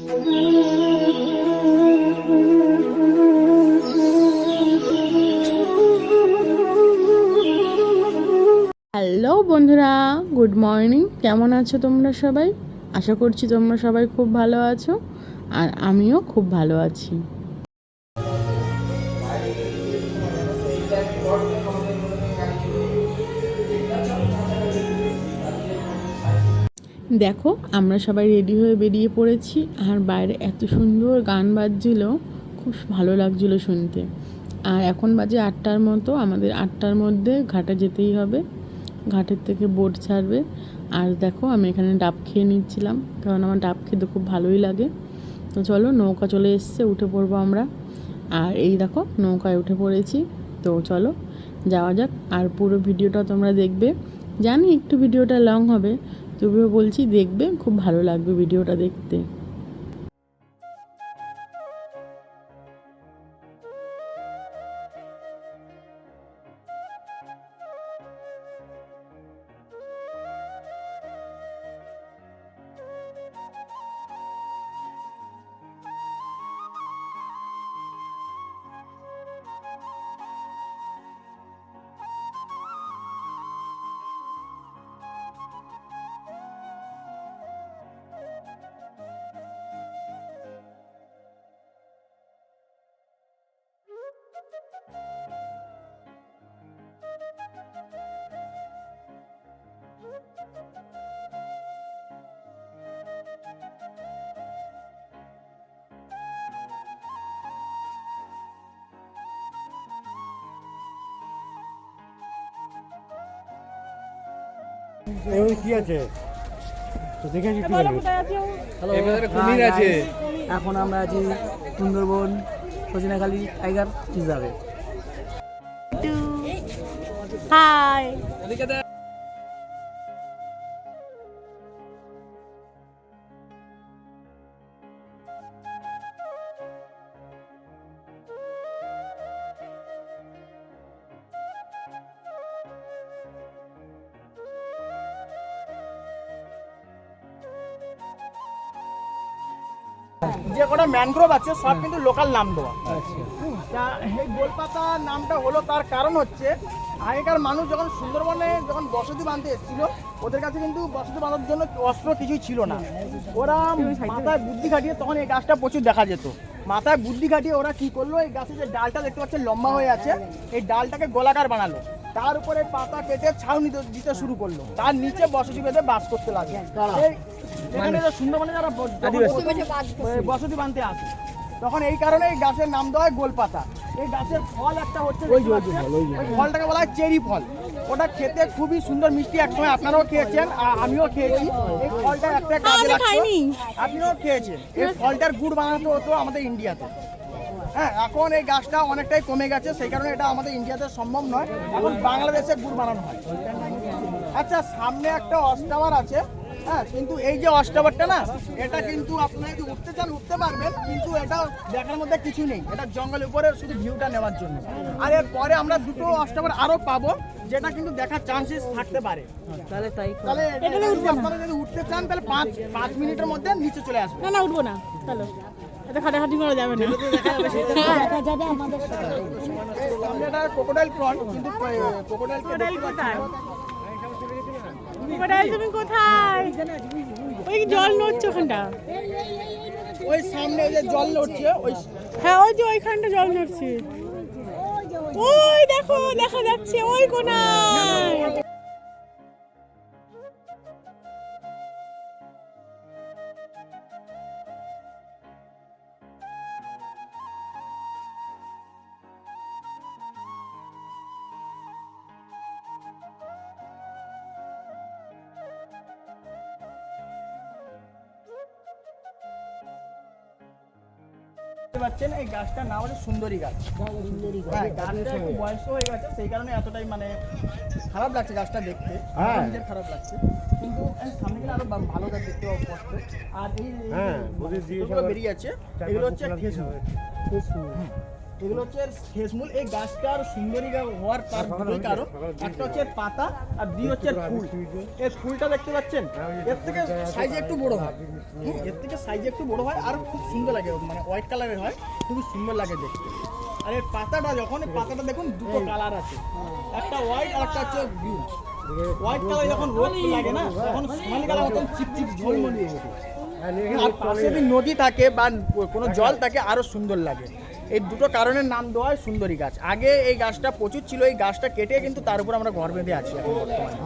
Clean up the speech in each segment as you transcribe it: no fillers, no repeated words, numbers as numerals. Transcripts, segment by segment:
Hello বন্ধুরা, good morning. কেমন আছো তোমরা সবাই? আশা করছি তোমরা সবাই খুব ভালো আছো, আর আমিও খুব ভালো আছি। দেখো, আমরা সবাই রেডি হয়ে বেরিয়ে পড়েছি, আর বাইরে এত সুন্দর গান বাজছিল, খুব ভালো লাগছিল শুনতে। আর এখন বাজে 8টার মতো, আমাদের 8টার মধ্যে ঘাটে যেতেই হবে। ঘাটের থেকে বোট ছাড়বে। আর দেখো, আমি এখানে ডাব খেয়ে নিচ্ছিলাম, কারণ আমার ডাব খেতে খুব ভালোই লাগে। তো চলো, নৌকা চলে এসছে, উঠে পড়বো আমরা। আর এই দেখো, নৌকায় উঠে পড়েছি। তো চলো যাওয়া যাক। আর পুরো ভিডিওটা তোমরা দেখবে। জানি একটু ভিডিওটা লং হবে, তবুও বলছি দেখবে, খুব ভালো লাগবে ভিডিওটা দেখতে। কি আছে তো দেখেছি কি কুমির আছে। এখন আমরা আছি সুন্দরবন সজিনাখালী টাইগার রিজার্ভে। হাই। যে কটা ম্যানগ্রোভ আছে সব কিন্তু লোকাল নাম দেওয়া। এই গোলপাতা নামটা হলো, তার কারণ হচ্ছে আগেকার মানুষ যখন সুন্দরবনে যখন বসতি বাঁধতে এসেছিল, ওদের কাছে কিন্তু বসতি বাঁধার জন্য অস্ত্র কিছুই ছিল না। ওরা মাথায় বুদ্ধি খাটিয়ে, তখন এই গাছটা প্রচুর দেখা যেত, মাথায় বুদ্ধি খাটিয়ে ওরা কি করলো, এই গাছের যে ডালটা দেখতে পাচ্ছেন লম্বা হয়ে আছে, এই ডালটাকে গোলাকার বানালো, তার উপরে পাতা কেটে ছাউনি দিতে শুরু করলো, তার নিচে বসতি বেঁধে বাস করতে লাগলো। এখানে সুন্দরবনে যারা বসতি বাঁধতে আসে, তখন এই কারণে এই গাছের নাম দেওয়া হয় গোলপাতা। এই গাছের ফল একটা হচ্ছে, ওই ফলটাকে বলা হয় চেরি ফল। ওটা খেতে খুবই সুন্দর মিষ্টি, একসময় আপনারাও খেয়েছেন, আমিও খেয়েছি। এই ফলটা একটা কাজে লাগতো, আপনিও খেয়েছেন। এই ফলটার গুড় বানাতে হতো আমাদের ইন্ডিয়াতে। হ্যাঁ, এখন এই গাছটা অনেকটাই কমে গেছে, সেই কারণে এটা আমাদের ইন্ডিয়াতে সম্ভব নয়। এখন বাংলাদেশে গুড় বানানো হয়। আচ্ছা, সামনে একটা ওয়াচ টাওয়ার আছে। হ্যাঁ, কিন্তু এই যে ওয়াচ টাওয়ারটা না, এটা কিন্তু আপনারা যদি উঠতে চান উঠতে পারবেন, কিন্তু এটা দেখার মধ্যে কিছু নেই। এটা জঙ্গলের উপরে শুধু ভিউটা নেওয়ার জন্য। আর এর পরে আমরা দুটো ওয়াচ টাওয়ার আরও পাবো, যেটা কিন্তু দেখার চান্সেস থাকতে পারে। তাহলে আপনারা যদি উঠতে চান, তাহলে 5 মিনিটের মধ্যে নিচে চলে আসবে। না, উঠবো না, চলো। এটা খাটাখাটি করা যাবে না। এটা ক্রোকোডাইল প্রন, কিন্তু ক্রোকোডাইল কোথায়? তুমি কোথায়? ওই জল নড়ছে ওখানটা, ওই সামনে যে জল নড়ছে, ওই হ্যাঁ, ওই যে ওইখানটা জল নড়ছে। ওই দেখো, দেখা যাচ্ছে ওই কোনায়। পাচ্ছেন এই গাছটার নাম হচ্ছে সুন্দরী গাছ। হ্যাঁ, গাছটা একটু বয়স হয়ে গেছে, সেই কারণে এতটাই মানে খারাপ লাগছে গাছটা দেখতে, নিজের খারাপ লাগছে, কিন্তু সামনে গেলে আরো ভালো গাছ দেখতে কষ্ট। আর এই বেরিয়ে আছে, এগুলো হচ্ছে এগুলো হচ্ছে এর শেষমূল। এই গাছটার সুন্দরী হওয়ার তার দুটোই কারণ, একটা হচ্ছে এর পাতা আর দুই হচ্ছে এর ফুল। এর ফুলটা দেখতে পাচ্ছেন, এর থেকে সাইজে একটু বড় হয়, এর থেকে সাইজে একটু বড় হয় আর খুব সুন্দর লাগে, মানে হোয়াইট কালারের হয়, খুবই সুন্দর লাগে দেখতে। আর এর পাতাটা যখন, এই পাতাটা দেখুন দুটো কালার আছে, একটা হোয়াইট আর একটা হচ্ছে গ্রিন। হোয়াইট কালার যখন রোদ লাগে না তখন সোনালি কালার মতন চিপচিপ ঝলমলি হয়ে ওঠে। আর পাশে যদি নদী থাকে বা কোনো জল থাকে আরো সুন্দর লাগে। এই দুটো কারণের নাম দেওয়া হয় সুন্দরী গাছ। আগে এই গাছটা প্রচুর ছিল, এই গাছটা কেটে কিন্তু তার উপর আমরা ঘর বেঁধে আছি এখন বর্তমানে।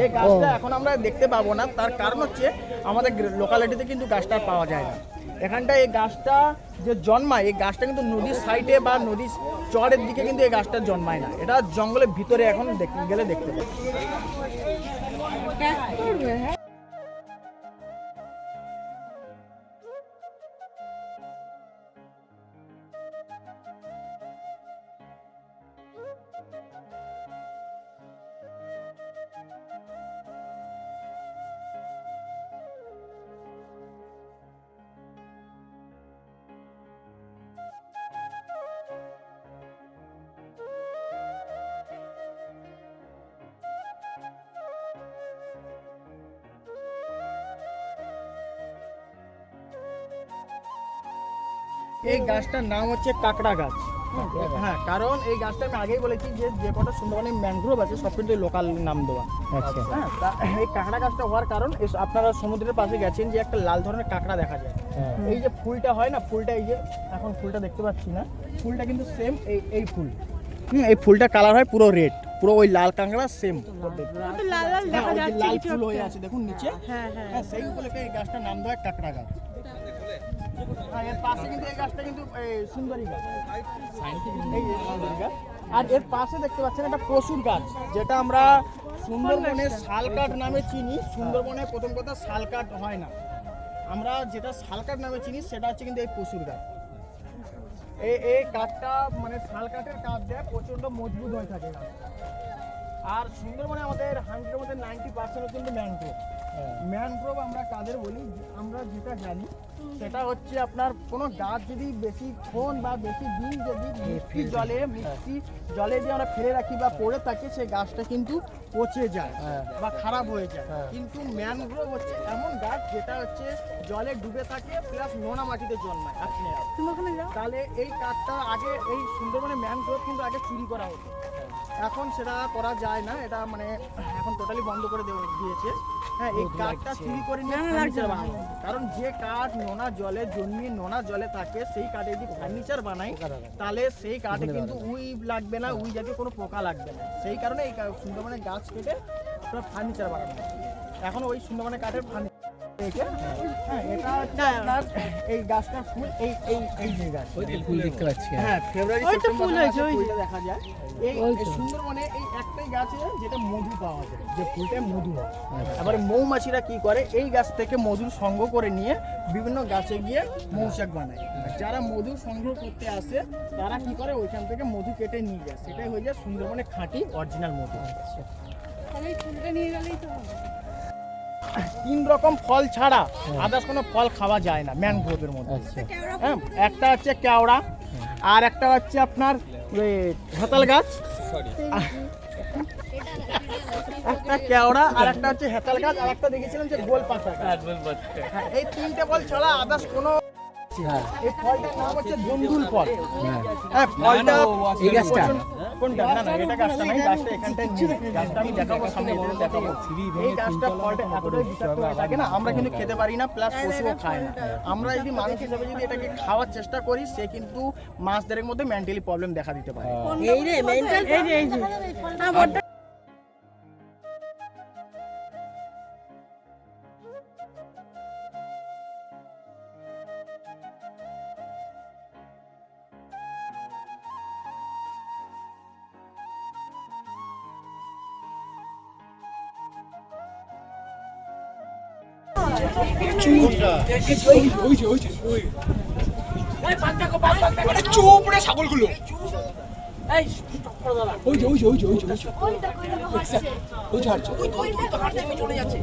এই গাছটা এখন আমরা দেখতে পাবো না, তার কারণ হচ্ছে আমাদের লোকালিটিতে কিন্তু গাছটা আর পাওয়া যায় না। এখানটায় এই গাছটা যে জন্মায়, এই গাছটা কিন্তু নদীর সাইডে বা নদীর চরের দিকে কিন্তু এই গাছটা জন্মায় না, এটা জঙ্গলের ভিতরে এখন গেলে দেখতে পাই। এই গাছটার নাম হচ্ছে কাকড়া গাছ। হ্যাঁ, কারণ এই গাছটা আমি আগেই বলেছি যে কটা সুন্দরবনে ম্যানগ্রোভ আছে সব কিন্তু লোকাল নাম দেওয়া। আচ্ছা, হ্যাঁ, এই কাঁকড়া গাছটা হওয়ার কারণ আপনারা সমুদ্রের পাশে গেছেন যে একটা লাল ধরনের কাঁকড়া দেখা যায়, এই যে ফুলটা হয় না, ফুলটা এই যে এখন ফুলটা দেখতে পাচ্ছি না, ফুলটা কিন্তু সেম এই ফুল। এই ফুলটা কালার হয় পুরো রেড, পুরো ওই লাল কাঁকড়া সেম লাল ফুল হয়ে আছে দেখুন নিচে। হ্যাঁ, সেই উপলক্ষে এই গাছটার নাম দেওয়া কাঁকড়া গাছ। এর পাশে কিন্তু এই গাছটা কিন্তু সুন্দরী গাছ, এই সুন্দরী গাছ। আর এর পাশে দেখতে পাচ্ছেন একটা পশুর গাছ, যেটা আমরা সুন্দরবনে শালকাঠ নামে চিনি। সুন্দরবনে প্রথম কথা শালকাঠ হয় না, আমরা যেটা শালকাঠ নামে চিনি সেটা হচ্ছে কিন্তু এই পশুর গাছ। এই কাঠটা মানে শালকাঠের কাঠ দেয়, প্রচন্ড মজবুত হয়ে থাকে গাছ। আর সুন্দরবনে আমাদের 100-এর মধ্যে 90% কিন্তু ম্যানগ্রোভ। ম্যানগ্রোভ আমরা কাদের বলি, আমরা যেটা জানি সেটা হচ্ছে আপনার কোনো গাছ যদি বেশিক্ষণ বা বেশি দিন যদি মিষ্টি জলে দিয়ে আমরা ফেলে রাখি বা পড়ে থাকে, সেই গাছটা কিন্তু পচে যায় বা খারাপ হয়ে যায়। কিন্তু ম্যানগ্রোভ হচ্ছে এমন গাছ যেটা হচ্ছে জলে ডুবে থাকে প্লাস নোনা মাটিতে জন্মায়। আপনি তাহলে এই কাঠটা আগে এই সুন্দরবনে ম্যানগ্রোভ কিন্তু আগে চুরি করা হতো, এখন সেটা করা যায় না, এটা মানে এখন টোটালি বন্ধ করে দিয়েছে। হ্যাঁ, এই কাঠটা চুরি করে নিয়ে ফার্নিচার বানায়, কারণ যে কাঠ নোনা জলে জন্মিয়ে নোনা জলে থাকে সেই কাঠে যদি ফার্নিচার বানাই তাহলে সেই কাঠে কিন্তু উই লাগবে না, উই জাতীয় কোনো পোকা লাগবে না। সেই কারণে এই সুন্দরবনের গাছ কেটে পুরো ফার্নিচার বানানো হয়। এখন ওই সুন্দরবনের কাঠের ফার্নিচার এটা আপনার এই গাছটার ফুল, এই যে গাছ ফুল দেখতে পাচ্ছি। হ্যাঁ, ফেব্রুয়ারি সেপ্টেম্বরে দেখা যায়। এই সুন্দরবনে এই একটাই গাছে যেটা মধু পাওয়া যায়, যে ফুলটা মধু হয়। এবারে মৌমাছিরা কি করে, এই গাছ থেকে মধু সংগ্রহ করে নিয়ে বিভিন্ন গাছে গিয়ে মৌচাক বানায়। যারা মধু সংগ্রহ করতে আসে তারা কি করে, ওইখান থেকে মধু কেটে নিয়ে যায়, সেটাই হয়ে যায় সুন্দরবনে খাঁটি অরিজিনাল মধু। তিন রকম ফল ছাড়া আদার্স কোনো ফল খাওয়া যায় না ম্যানগ্রোভের মধ্যে। হ্যাঁ, একটা হচ্ছে কেওড়া, আর একটা হচ্ছে আপনার হেতাল গাছ, একটা কেওড়া আর একটা হচ্ছে হেতাল গাছ, আর একটা দেখেছিলাম যে গোল পাতা। হ্যাঁ, এই তিনটে ফল ছাড়া আদার্স কোনো। এই ফলটার নাম হচ্ছে দন্দুল ফল। হ্যাঁ, ফলটা এই গাছটা কোনটা? না না, এটা গাছটা নাই, গাছটা এখানটায় নেই। গাছটা আমি দেখাবো, সামনে দেখাবো। এই গাছটা ফলটা এতটাই বিষাক্ত হয়ে থাকে না, আমরা কিন্তু খেতে পারি না, প্লাস পশুও খায় না। আমরা যদি মানুষ হিসেবে যদি এটাকে খাওয়ার চেষ্টা করি, সে কিন্তু মাস দেড়ের মধ্যে মেন্টালি প্রবলেম দেখা দিতে পারে। এই রে মেন্টাল, এই যে এই স্টপ করো দাদা। ওই যে হাঁটছে। আমি চলে যাচ্ছে।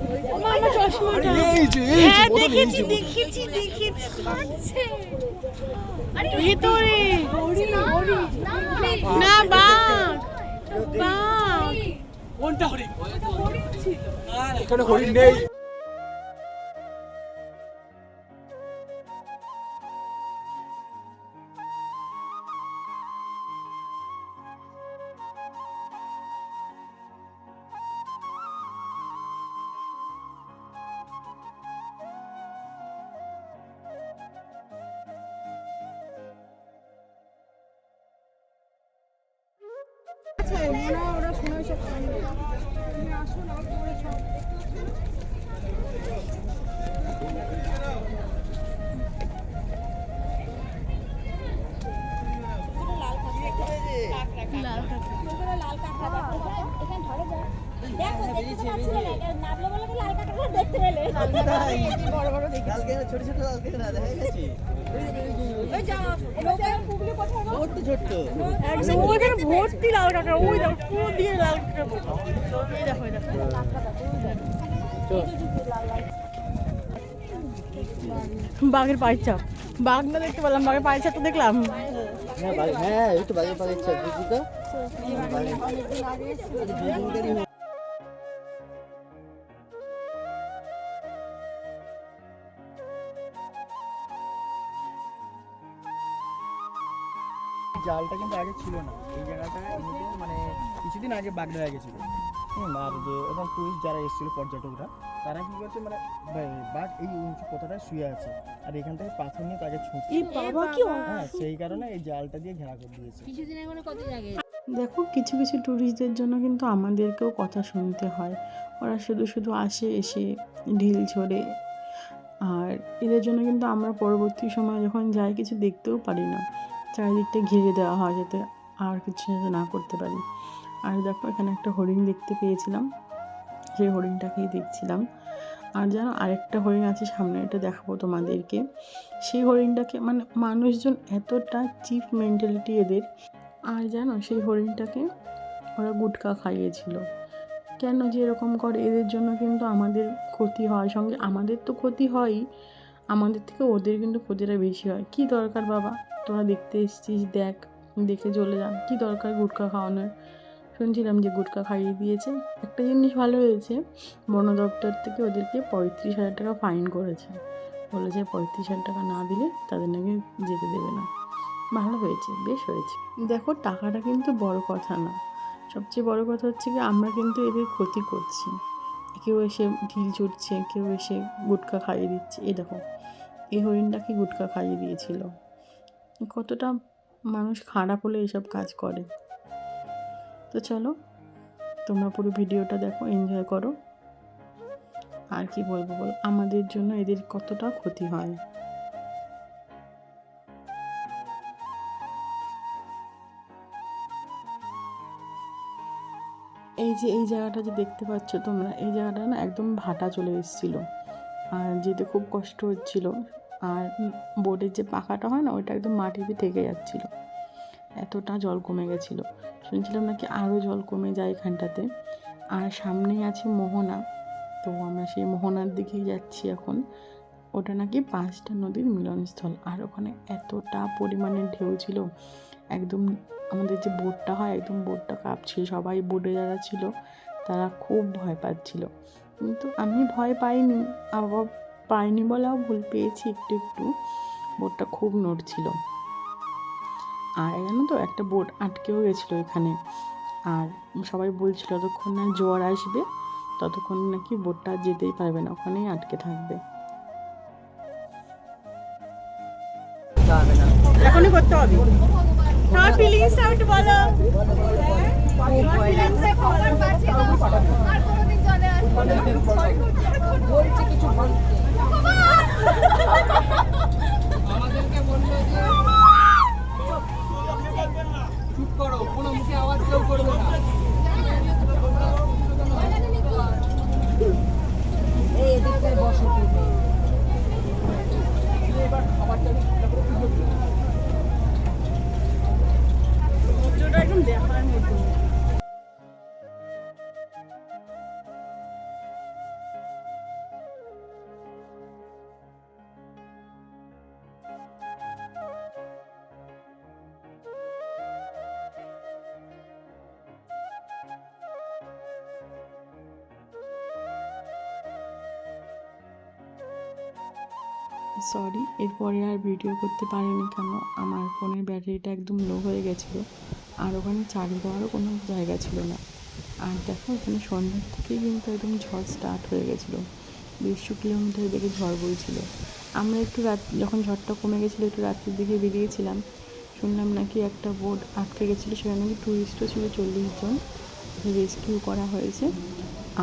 এই যে বোতল এই যে ভিতরে না বাঘ বাঘ কোনটা হরিণ? এখানে হরিণ নেই। ভর্তি লাল কাঁকড়া ওই দেখো পুরো দিয়ে লাল কাঁকড়া এই দেখো বাঘের পায়ের চাপ বাঘ না দেখতে পেলাম বাঘের পায়ের চাপটা দেখলাম হ্যাঁ এই তো বাজার পাওয়া যাচ্ছে বুঝলি তো জালটা কিন্তু আগে ছিল না এই জায়গাটা এমনিতে মানে কিছুদিন আগে বাঘ দেখা গেছিলো আর যে এবং টুরিস্ট যারা এসেছিল পর্যটকরা তারা কি করছে মানে বাঘ এই উঁচু কোথাটায় শুয়ে আছে আর এখান থেকে পাথর নিয়ে তাকে ছুঁচছে হ্যাঁ সেই কারণে এই জালটা দিয়ে ঘেরা করে দিয়েছে। দেখো কিছু কিছু ট্যুরিস্টদের জন্য কিন্তু আমাদেরকেও কথা শুনতে হয় ওরা শুধু শুধু আসে এসে ঢিল ছোড়ে আর এদের জন্য কিন্তু আমরা পরবর্তী সময় যখন যাই কিছু দেখতেও পারি না চারিদিকটা ঘিরে দেওয়া হয় যাতে আর কিছু যাতে না করতে পারি। আর দেখো এখানে একটা হরিণ দেখতে পেয়েছিলাম সেই হরিণটাকেই দেখছিলাম আর যেন আরেকটা হরিণ আছে সামনে এটা দেখাবো তোমাদেরকে সেই হরিণটাকে মানে মানুষজন এতটা চিপ মেন্টালিটি এদের আর জানো সেই হরিণটাকে ওরা গুটকা খাইয়েছিল কেন যে এরকম করে এদের জন্য কিন্তু আমাদের ক্ষতি হয় সঙ্গে আমাদের তো ক্ষতি হয়ই আমাদের থেকে ওদের কিন্তু ক্ষতিটা বেশি হয় কি দরকার বাবা তোরা দেখতে এসেছিস দেখে চলে যা কি দরকার গুটকা খাওয়ানোর শুনছিলাম যে গুটকা খাইয়ে দিয়েছে একটা জিনিস ভালো হয়েছে বন দপ্তর থেকে ওদেরকে 35,000 টাকা ফাইন করেছে বলেছে 35,000 টাকা না দিলে তাদের নাকি যেতে দেবে না ভালো হয়েছে বেশ হয়েছে দেখো টাকাটা কিন্তু বড় কথা না সবচেয়ে বড় কথা হচ্ছে কি আমরা কিন্তু এদের ক্ষতি করছি কেউ এসে ঢিল ছুটছে কেউ এসে গুটকা খাইয়ে দিচ্ছে এই দেখো এই হরিণটাকে গুটকা খাইয়ে দিয়েছিল কতটা মানুষ খারাপ হলে এইসব কাজ করে তো চলো তোমরা পুরো ভিডিওটা দেখো এনজয় করো আর কি বলবো বল আমাদের জন্য এদের কতটা ক্ষতি হয় এই যে এই জায়গাটা যে দেখতে পাচ্ছ তোমরা এই জায়গাটা না একদম ভাটা চলে এসেছিলো আর যেতে খুব কষ্ট হচ্ছিল আর বোটের যে পাখাটা হয় না ওইটা একদম মাটিতে ঠেকে যাচ্ছিল এতটা জল কমে গেছিলো শুনছিলাম নাকি আরও জল কমে যায় এখানটাতে আর সামনেই আছে মোহনা তো আমরা সেই মোহনার দিকেই যাচ্ছি এখন ওটা নাকি 5টা নদীর মিলনস্থল আর ওখানে এতটা পরিমাণে ঢেউ ছিল একদম আমাদের যে বোটটা হয় একদম বোটটা কাঁপছিল সবাই বোটে যারা ছিল তারা খুব ভয় পাচ্ছিল কিন্তু আমি ভয় পাইনি আবার পাইনি বলেও ভুল পেয়েছি একটু বোটটা খুব নড়ছিল আর জানো তো একটা বোট আটকেও গেছিলো এখানে আর সবাই বলছিল যতক্ষণ না জোয়ার আসবে ততক্ষণ নাকি বোটটা যেতেই পারবে না ওখানেই আটকে থাকবে এখনই করতে হবে তোমার ফিলিংসটা একটু বলো আমাদেরকে বললো যে চুপ করো কোনো মুখে আওয়াজ কেউ করবে না এই এদিকে বসো এবার খাবারটা একদম সরি, এরপরে আর ভিডিও করতে পারিনি, কেন আমার ফোনের ব্যাটারিটা একদম লো হয়ে গেছিলো আর ওখানে চার্জ দেওয়ারও কোনো জায়গা ছিল না। আর দেখো এখানে সন্ধ্যার থেকেই কিন্তু একদম ঝড় স্টার্ট হয়ে গেছিলো, 150 কিলোমিটার বেগে ঝড় বইছিল। আমরা একটু যখন ঝড়টা কমে গেছিলো একটু রাত্রির দিকে বেরিয়েছিলাম, শুনলাম নাকি একটা বোট আটকে গেছিলো, সেখানে নাকি টুরিস্টও ছিল 40 জন, রেস্কিউ করা হয়েছে।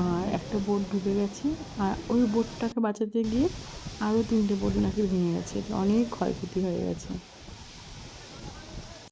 আর একটা বোট ডুবে গেছে, আর ওই বোটটাকে বাঁচাতে গিয়ে আরও 3টে বোট নাকি ভেঙে গেছে, অনেক ক্ষয়ক্ষতি হয়ে গেছে।